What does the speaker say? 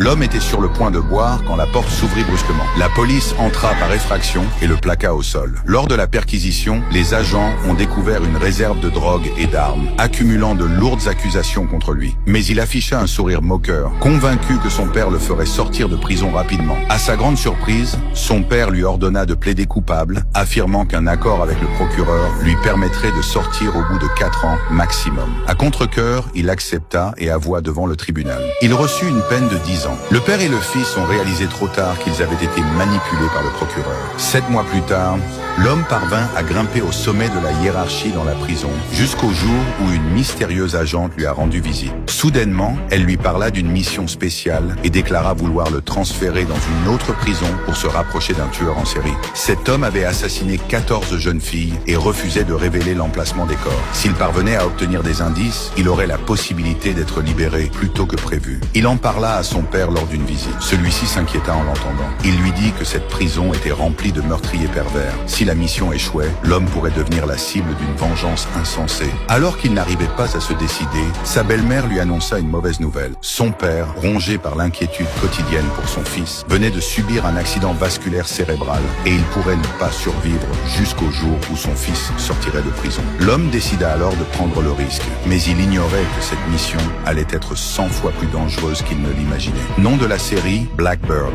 L'homme était sur le point de boire quand la porte s'ouvrit brusquement. La police entra par effraction et le plaqua au sol. Lors de la perquisition, les agents ont découvert une réserve de drogue et d'armes, accumulant de lourdes accusations contre lui. Mais il afficha un sourire moqueur, convaincu que son père le ferait sortir de prison rapidement. À sa grande surprise, son père lui ordonna de plaider coupable, affirmant qu'un accord avec le procureur lui permettrait de sortir au bout de 4 ans maximum. À contre-cœur, il accepta et avoua devant le tribunal. Il reçut une peine de 10 ans. Le père et le fils ont réalisé trop tard qu'ils avaient été manipulés par le procureur. 7 mois plus tard, l'homme parvint à grimper au sommet de la hiérarchie dans la prison, jusqu'au jour où une mystérieuse agente lui a rendu visite. Soudainement, elle lui parla d'une mission spéciale et déclara vouloir le transférer dans une autre prison pour se rapprocher d'un tueur en série. Cet homme avait assassiné 14 jeunes filles et refusait de révéler l'emplacement des corps. S'il parvenait à obtenir des indices, il aurait la possibilité d'être libéré plus tôt que prévu. Il en parla à son père lors d'une visite. Celui-ci s'inquiéta en l'entendant. Il lui dit que cette prison était remplie de meurtriers pervers. Si la mission échouait, l'homme pourrait devenir la cible d'une vengeance insensée. Alors qu'il n'arrivait pas à se décider, sa belle-mère lui annonça une mauvaise nouvelle. Son père, rongé par l'inquiétude quotidienne pour son fils, venait de subir un accident vasculaire cérébral et il pourrait ne pas survivre jusqu'au jour où son fils sortirait de prison. L'homme décida alors de prendre le risque, mais il ignorait que cette mission allait être 100 fois plus dangereuse qu'il ne l'imaginait. Nom de la série, Blackbird.